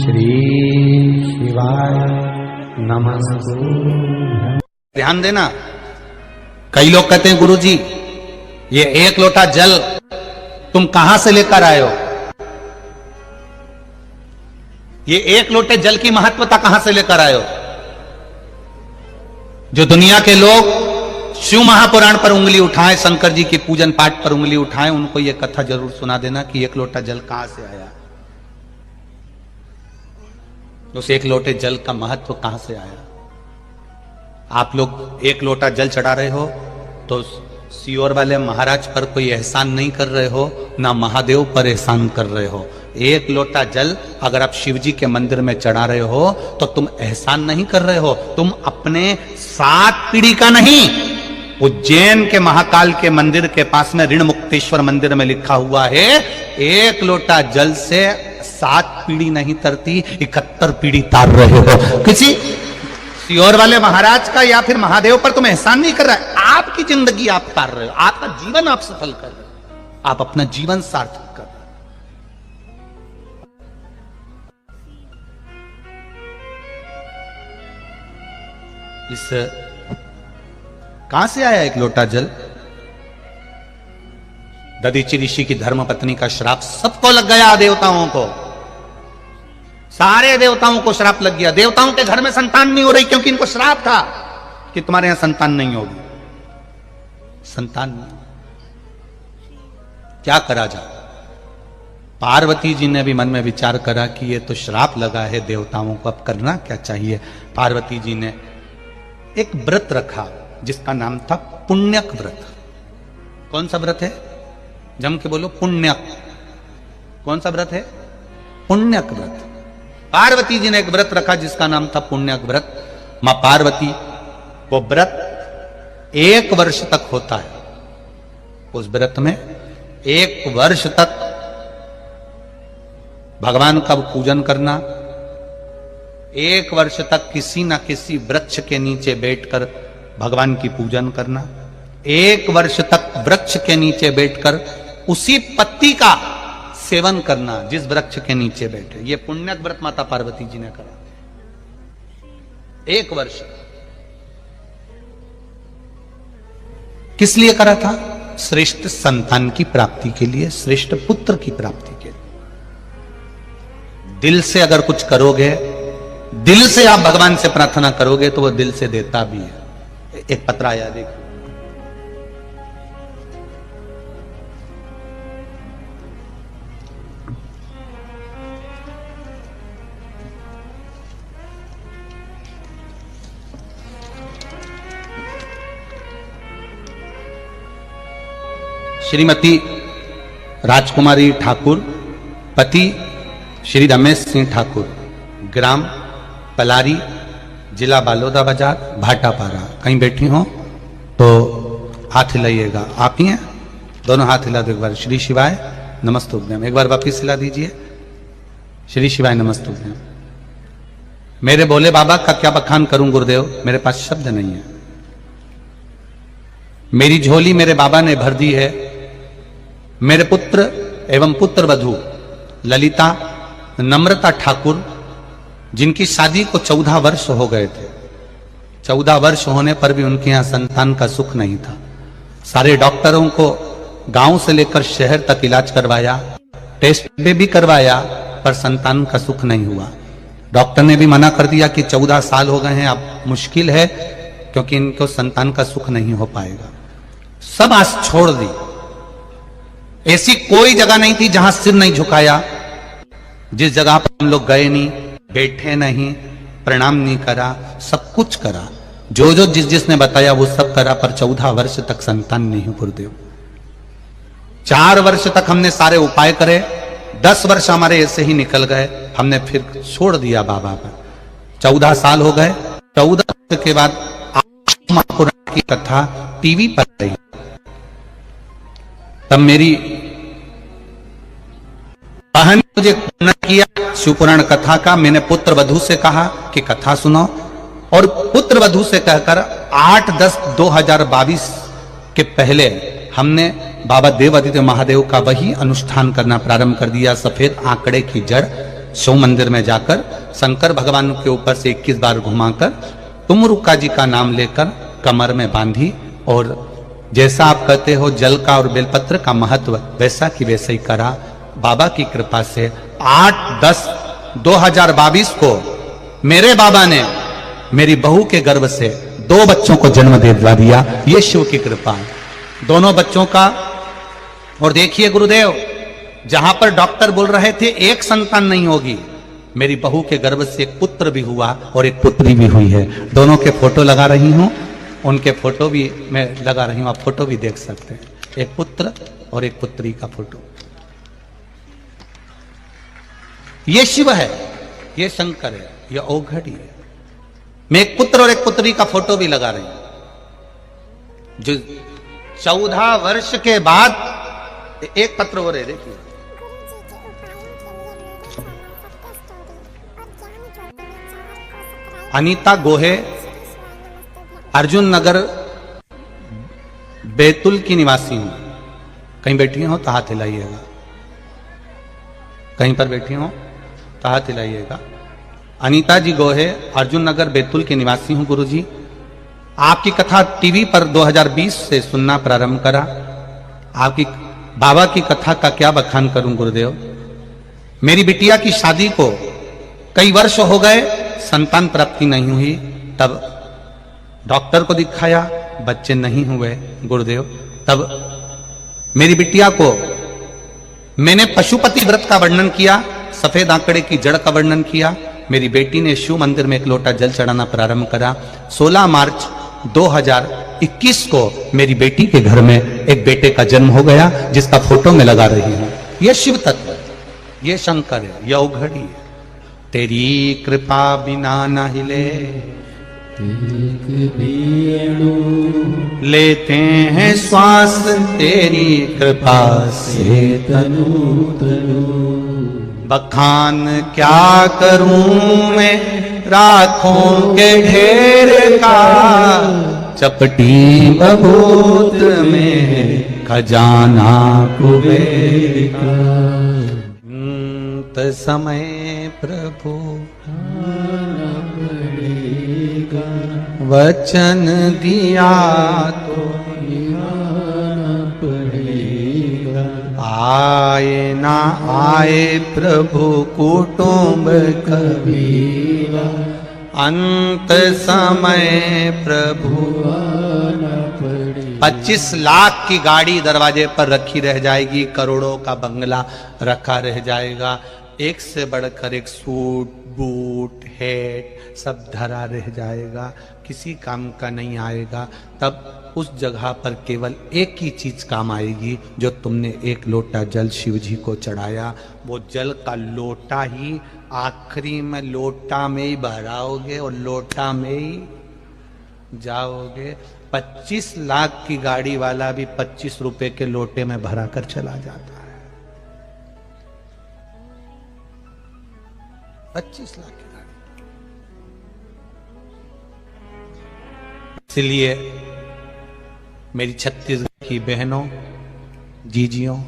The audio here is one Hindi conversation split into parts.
श्री शिवाय नमस्तु। ध्यान देना, कई लोग कहते हैं गुरुजी ये एक लोटा जल तुम कहां से लेकर आए हो, ये एक लोटे जल की महत्वता कहां से लेकर आए हो। जो दुनिया के लोग शिव महापुराण पर उंगली उठाएं, शंकर जी की पूजन पाठ पर उंगली उठाएं, उनको यह कथा जरूर सुना देना कि एक लोटा जल कहां से आया, उस एक लोटे जल का महत्व कहां से आया। आप लोग एक लोटा जल चढ़ा रहे हो तो सियोर वाले महाराज पर कोई एहसान नहीं कर रहे हो, ना महादेव पर एहसान कर रहे हो। एक लोटा जल अगर आप शिव जी के मंदिर में चढ़ा रहे हो तो तुम एहसान नहीं कर रहे हो, तुम अपने 7 पीढ़ी का नहीं। उज्जैन के महाकाल के मंदिर के पास में ऋण मुक्तेश्वर मंदिर में लिखा हुआ है, एक लोटा जल से 7 पीढ़ी नहीं तरती, 71 पीढ़ी तार रहे हो। किसी सियोर वाले महाराज का या फिर महादेव पर तुम एहसान नहीं कर रहा है, आपकी जिंदगी आप तार रहे हो, आपका जीवन आप सफल कर रहे हो, आप अपना जीवन सार्थक कर रहे हो। इस कहां से आया एक लोटा जल? दधीचि ऋषि की धर्मपत्नी का श्राप सबको लग गया, देवताओं को, सारे देवताओं को श्राप लग गया। देवताओं के घर में संतान नहीं हो रही क्योंकि इनको श्राप था कि तुम्हारे यहां संतान नहीं होगी। संतान नहीं, क्या करा जाए? पार्वती जी ने भी मन में विचार करा कि ये तो श्राप लगा है देवताओं को, अब करना क्या चाहिए। पार्वती जी ने एक व्रत रखा जिसका नाम था पुण्यक व्रत। कौन सा व्रत है? जम के बोलो, पुण्यक। कौन सा व्रत है? पुण्यक व्रत। पार्वती जी ने एक व्रत रखा जिसका नाम था पुण्यक व्रत। मां पार्वती, वो व्रत 1 वर्ष तक होता है। उस व्रत में 1 वर्ष तक भगवान का पूजन करना, 1 वर्ष तक किसी ना किसी वृक्ष के नीचे बैठकर भगवान की पूजन करना, 1 वर्ष तक वृक्ष के नीचे बैठकर उसी पत्ती का सेवन करना जिस वृक्ष के नीचे बैठे। ये पुण्यक व्रत माता पार्वती जी ने करा 1 वर्ष। किस लिए करा था? श्रेष्ठ संतान की प्राप्ति के लिए, श्रेष्ठ पुत्र की प्राप्ति के लिए। दिल से अगर कुछ करोगे, दिल से आप भगवान से प्रार्थना करोगे तो वो दिल से देता भी है। एक पत्र आया, देखो, श्रीमती राजकुमारी ठाकुर, पति श्री रमेश सिंह ठाकुर, ग्राम पलारी, जिला बालोदा बाजार, भाटापारा। कहीं बैठी हो तो हाथ हिलाइएगा। आप ही हैं? दोनों हाथ हिला दो एक बार। श्री शिवाय नमस्तुभ्यम। एक बार वापिस हिला दीजिए। श्री शिवाय नमस्तुभ्यम। मेरे भोले बाबा का क्या बखान करूं गुरुदेव, मेरे पास शब्द नहीं है। मेरी झोली मेरे बाबा ने भर दी है। मेरे पुत्र एवं पुत्र वधू ललिता नम्रता ठाकुर, जिनकी शादी को 14 वर्ष हो गए थे, 14 वर्ष होने पर भी उनके यहां संतान का सुख नहीं था। सारे डॉक्टरों को गांव से लेकर शहर तक इलाज करवाया, टेस्ट भी करवाया, पर संतान का सुख नहीं हुआ। डॉक्टर ने भी मना कर दिया कि 14 साल हो गए हैं, अब मुश्किल है क्योंकि इनको संतान का सुख नहीं हो पाएगा। सब आस छोड़ दी। ऐसी कोई जगह नहीं थी जहां सिर नहीं झुकाया। जिस जगह पर हम लोग गए नहीं, बैठे नहीं, प्रणाम नहीं करा, सब कुछ करा। जो जो जिसने बताया वो सब करा, पर 14 वर्ष तक संतान नहीं हुई गुरुदेव। 4 वर्ष तक हमने सारे उपाय करे, 10 वर्ष हमारे ऐसे ही निकल गए, हमने फिर छोड़ दिया बाबा पर। 14 साल हो गए। 14 वर्ष के बाद महापुराण की कथा टीवी पर आई। तब मेरी बहन ने मुझे पूर्ण किया शिवपुराण कथा का। मैंने पुत्र वधू से कहा कि कथा सुनो, और पुत्र वधू से कहकर 8-10-2022 के पहले हमने बाबा देव आदित्य महादेव का वही अनुष्ठान करना प्रारंभ कर दिया। सफेद आंकड़े की जड़ शिव मंदिर में जाकर शंकर भगवान के ऊपर से 21 बार घुमाकर तुमरुका जी का नाम लेकर कमर में बांधी, और जैसा आप कहते हो जल का और बेलपत्र का महत्व वैसा की वैसा ही करा। बाबा की कृपा से 8/10/2022 को मेरे बाबा ने मेरी बहू के गर्भ से 2 बच्चों को जन्म दे दिया। ये शिव की कृपा है, दोनों बच्चों का। और देखिए गुरुदेव, जहां पर डॉक्टर बोल रहे थे एक संतान नहीं होगी, मेरी बहू के गर्भ से एक पुत्र भी हुआ और एक पुत्री भी हुई है। दोनों के फोटो लगा रही हूं, उनके फोटो भी मैं लगा रही हूं, आप फोटो भी देख सकते हैं, एक पुत्र और एक पुत्री का फोटो। ये शिव है, ये शंकर है, ये औघड़ी है। मैं एक पुत्र और एक पुत्री का फोटो भी लगा रही हूं, जो 14 वर्ष के बाद एक पत्र हो रहे, देखिए अनीता गोहे, अर्जुन नगर बैतुल की निवासी हूं। कहीं बैठी हो तो हाथ हिलाइएगा, कहीं पर बैठी हो तो हाथ हिलाइएगा। अनीता जी गोहे, अर्जुन नगर बैतुल की निवासी हूं गुरुजी। आपकी कथा टीवी पर 2020 से सुनना प्रारंभ करा। आपकी बाबा की कथा का क्या बखान करूं गुरुदेव। मेरी बिटिया की शादी को कई वर्ष हो गए, संतान प्राप्ति नहीं हुई। तब डॉक्टर को दिखाया, बच्चे नहीं हुए गुरुदेव। तब मेरी बिटिया को मैंने पशुपति व्रत का वर्णन किया, सफेद आंकड़े की जड़ का वर्णन किया। मेरी बेटी ने शिव मंदिर में 1 लोटा जल चढ़ाना प्रारंभ करा। 16 मार्च 2021 को मेरी बेटी के घर में एक बेटे का जन्म हो गया, जिसका फोटो में लगा रही हूं। यह शिव तत्व है, यह शंकर है, यह औघड़ी है। तेरी कृपा बिना न हिले लेते हैं श्वास, तेरी कृपा से तनु तनु। बखान क्या करूं मैं राखों के ढेर का, चपटी बबूत में खजाना कुबेर का। समय प्रभु वचन दिया तो पड़ेगा। आए ना आए प्रभु कुटुंब कबीरा, अंत समय प्रभु 25 लाख की गाड़ी दरवाजे पर रखी रह जाएगी, करोड़ों का बंगला रखा रह जाएगा, एक से बढ़कर एक सूट बूट हेट सब धरा रह जाएगा, किसी काम का नहीं आएगा। तब उस जगह पर केवल एक ही चीज काम आएगी, जो तुमने 1 लोटा जल शिव जी को चढ़ाया। वो जल का लोटा ही आखिरी में लोटा में ही भराओगे और लोटा में ही जाओगे। 25 लाख की गाड़ी वाला भी 25 रुपए के लोटे में भरा कर चला जाता है। 25 लाख की गाड़ी। इसलिए मेरी छत्तीसगढ़ की बहनों, जीजियों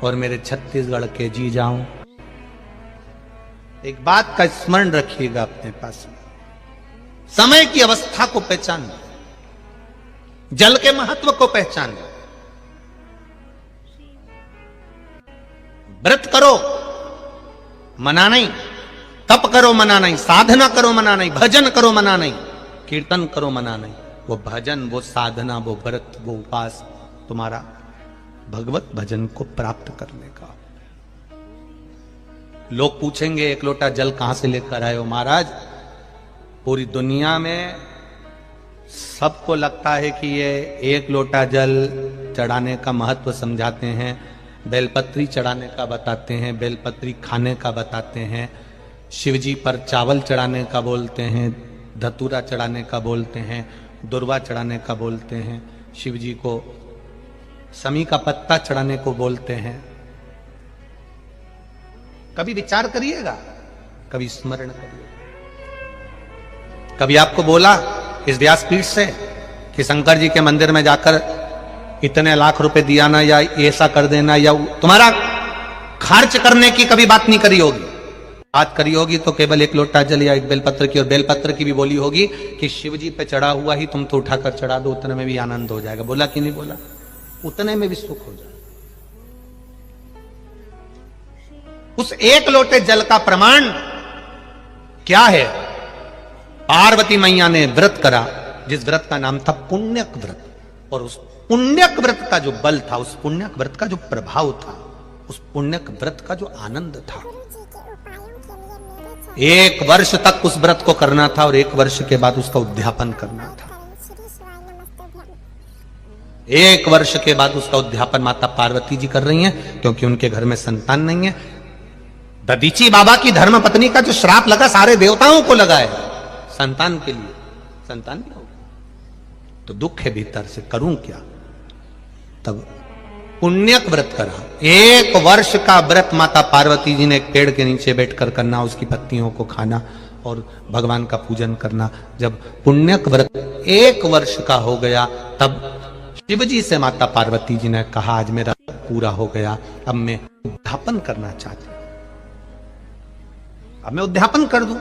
और मेरे छत्तीसगढ़ के जीजाओं, एक बात का स्मरण रखिएगा अपने पास में। समय की अवस्था को पहचान, जल के महत्व को पहचान। व्रत करो मना नहीं, तप करो मना नहीं, साधना करो मना नहीं, भजन करो मना नहीं, कीर्तन करो मना नहीं। वो भजन, वो साधना, वो व्रत, वो उपास तुम्हारा भगवत भजन को प्राप्त करने का। लोग पूछेंगे 1 लोटा जल कहां से लेकर आए हो महाराज। पूरी दुनिया में सबको लगता है कि ये 1 लोटा जल चढ़ाने का महत्व समझाते हैं, बेलपत्री चढ़ाने का बताते हैं, बेलपत्री खाने का बताते हैं, शिवजी पर चावल चढ़ाने का बोलते हैं, धतूरा चढ़ाने का बोलते हैं, दुर्वा चढ़ाने का बोलते हैं, शिवजी को समी का पत्ता चढ़ाने को बोलते हैं। कभी विचार करिएगा, कभी स्मरण करिएगा। कभी आपको बोला इस व्यासपीठ से कि शंकर जी के मंदिर में जाकर इतने लाख रुपए दिया ना, या ऐसा कर देना, या तुम्हारा खर्च करने की कभी बात नहीं करी होगी। बात करी होगी तो केवल एक लोटा जल या एक बेलपत्र की, और बेलपत्र की भी बोली होगी कि शिव जी पे चढ़ा हुआ ही तुम तो उठाकर चढ़ा दो, उतने में भी आनंद हो जाएगा। बोला कि नहीं बोला? उतने में भी सुख हो जाए। उस एक लोटे जल का प्रमाण क्या है? पार्वती मैया ने व्रत करा, जिस व्रत का नाम था पुण्यक व्रत, और उस पुण्यक व्रत का जो बल था, उस पुण्यक व्रत का जो प्रभाव था, उस पुण्यक व्रत का जो आनंद था, 1 वर्ष तक उस व्रत को करना था और 1 वर्ष के बाद उसका उद्यापन करना था। 1 वर्ष के बाद उसका उद्यापन माता पार्वती जी कर रही हैं, क्योंकि उनके घर में संतान नहीं है। दधीची बाबा की धर्म पत्नी का जो श्राप लगा सारे देवताओं को लगा है संतान के लिए, संतान नहीं होगा तो दुख है भीतर से, करूं क्या? तब पुण्यक व्रत करा। 1 वर्ष का व्रत माता पार्वती जी ने एक पेड़ के नीचे बैठकर करना, उसकी पत्तियों को खाना और भगवान का पूजन करना। जब पुण्यक व्रत 1 वर्ष का हो गया, तब शिव जी से माता पार्वती जी ने कहा, आज मेरा पूरा हो गया, अब मैं उद्यापन करना चाहती हूं, अब मैं उद्यापन कर दूं।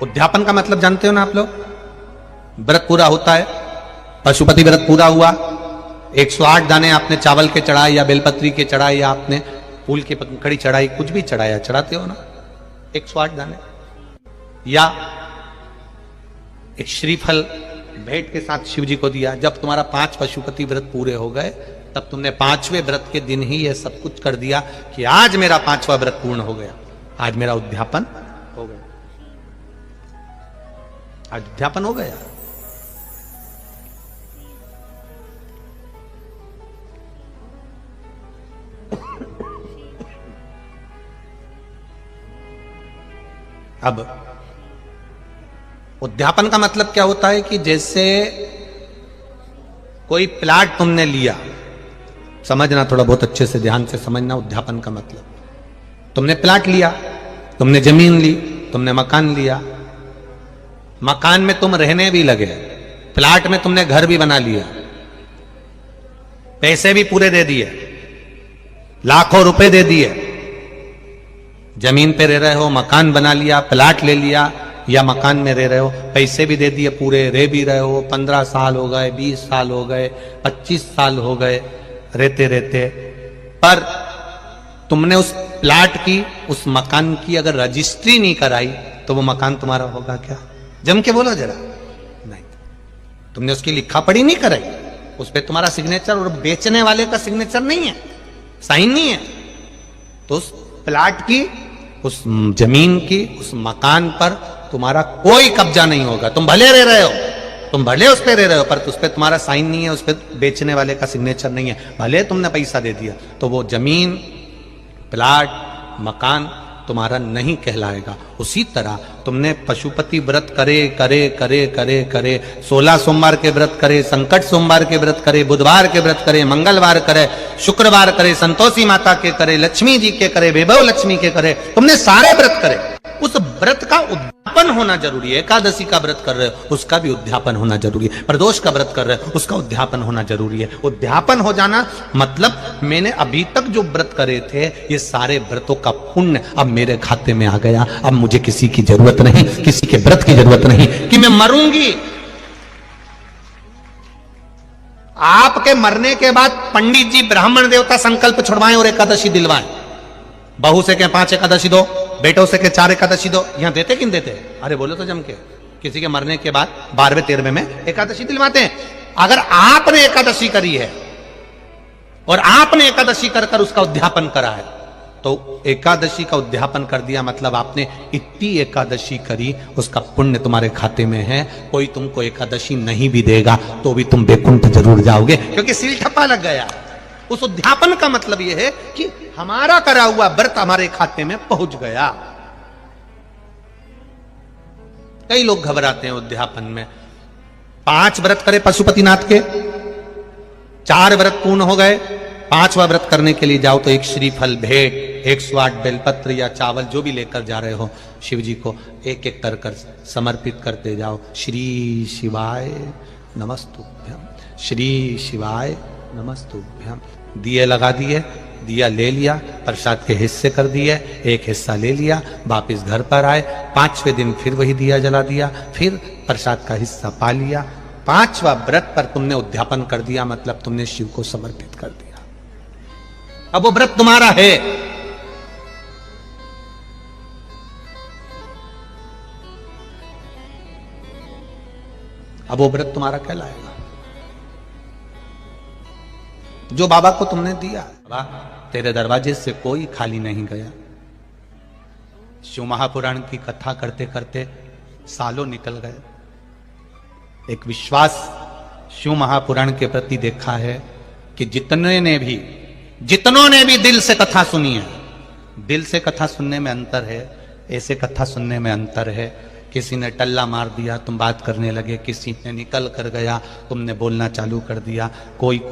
उद्यापन का मतलब जानते हो ना आप लोग? व्रत पूरा होता है, पशुपति व्रत पूरा हुआ, 108 दाने आपने चावल के चढ़ाए या बेलपत्री के चढ़ाए या आपने फूल की पंखड़ी चढ़ाई, कुछ भी चढ़ाया, चढ़ाते हो ना 108 दाने, या एक श्रीफल भेंट के साथ शिव जी को दिया। जब तुम्हारा 5 पशुपति व्रत पूरे हो गए, तब तुमने 5वें व्रत के दिन ही यह सब कुछ कर दिया कि आज मेरा 5वां व्रत पूर्ण हो गया, आज मेरा उद्यापन हो गया, आज उद्यापन हो गया। अब उद्यापन का मतलब क्या होता है कि जैसे कोई प्लाट तुमने लिया, समझना थोड़ा बहुत अच्छे से, ध्यान से समझना उद्यापन का मतलब। तुमने प्लाट लिया, तुमने जमीन ली, तुमने मकान लिया, मकान में तुम रहने भी लगे, प्लाट में तुमने घर भी बना लिया, पैसे भी पूरे दे दिए, लाखों रुपए दे दिए, जमीन पे रह रहे हो, मकान बना लिया, प्लाट ले लिया, या मकान में रह रहे हो, पैसे भी दे दिए पूरे, रह भी रहे हो, 15 साल हो गए, 20 साल हो गए, 25 साल हो गए रहते रहते, पर तुमने उस प्लाट की, उस मकान की अगर रजिस्ट्री नहीं कराई तो वो मकान तुम्हारा होगा क्या? जम के बोलो जरा। नहीं, तुमने उसकी लिखा पढ़ी नहीं कराई, उस पर तुम्हारा सिग्नेचर और बेचने वाले का सिग्नेचर नहीं है, साइन नहीं है, तो उस प्लाट की, उस जमीन की, उस मकान पर तुम्हारा कोई कब्जा नहीं होगा। तुम भले रह रहे हो, तुम भले उस पर रह रहे हो, पर उस पर तुम्हारा साइन नहीं है, उस पर बेचने वाले का सिग्नेचर नहीं है, भले तुमने पैसा दे दिया, तो वो जमीन, प्लाट, मकान तुम्हारा नहीं कहलाएगा। उसी तरह तुमने पशुपति व्रत करे करे करे करे करे, 16 सोमवार के व्रत करे, संकट सोमवार के व्रत करे, बुधवार के व्रत करे, मंगलवार करे, शुक्रवार करे, संतोषी माता के करे, लक्ष्मी जी के करे, वैभव लक्ष्मी के करे, तुमने सारे व्रत करे, उस व्रत का उद्यापन होना जरूरी है। एकादशी का व्रत कर रहे हो, उसका भी उद्यापन होना जरूरी है। प्रदोष का व्रत कर रहे हो, उसका उद्यापन होना जरूरी है। उद्यापन हो जाना मतलब मैंने अभी तक जो व्रत करे थे, ये सारे व्रतों का पुण्य अब मेरे खाते में आ गया। अब मुझे किसी की जरूरत नहीं, किसी के व्रत की जरूरत नहीं कि मैं मरूंगी। आपके मरने के बाद पंडित जी, ब्राह्मण देवता संकल्प छुड़वाएं और एकादशी दिलवाएं। बहू से कहें 5 एकादशी दो, बेटों से कहें 4 एकादशी दो। यहां देते कि नहीं देते? अरे बोलो तो जम के। किसी के मरने के बाद 12वें 13वें में एकादशी दिलवाते हैं। अगर आपने एकादशी करी है और आपने एकादशी कर कर उसका उद्यापन करा है, तो एकादशी का उद्यापन कर दिया मतलब आपने इतनी एकादशी करी, उसका पुण्य तुम्हारे खाते में है। कोई तुमको एकादशी नहीं भी देगा तो भी तुम बैकुंठ जरूर जाओगे, क्योंकि सील ठप्पा लग गया। उस उद्यापन का मतलब यह है कि हमारा करा हुआ व्रत हमारे खाते में पहुंच गया। कई लोग घबराते हैं उद्यापन में। 5 व्रत करे पशुपतिनाथ के, 4 व्रत पूर्ण हो गए, 5वां व्रत करने के लिए जाओ तो एक श्रीफल भेंट, 108 बेलपत्र या चावल जो भी लेकर जा रहे हो, शिव जी को एक एक कर समर्पित करते जाओ। श्री शिवाय नमस्तुभ्यं, श्री शिवाय नमस्तुभ्यम। दिए लगा दिए, दिया ले लिया, प्रसाद के हिस्से कर दिए, एक हिस्सा ले लिया, वापिस घर पर आए, 5वें दिन फिर वही दिया जला दिया, फिर प्रसाद का हिस्सा पा लिया। 5वां व्रत पर तुमने उद्यापन कर दिया, मतलब तुमने शिव को समर्पित कर दिया। अब वो व्रत तुम्हारा है। अब वो व्रत तुम्हारा कहलाएगा जो बाबा को तुमने दिया। बाबा तेरे दरवाजे से कोई खाली नहीं गया। शिव महापुराण की कथा करते करते सालों निकल गए। एक विश्वास शिव महापुराण के प्रति देखा है कि जितनों ने भी दिल से कथा सुनी है, दिल से कथा सुनने में अंतर है, ऐसे कथा सुनने में अंतर है। किसी ने टल्ला मार दिया, तुम बात करने लगे, किसी ने निकल कर गया, तुमने बोलना चालू कर दिया, कोई कुछ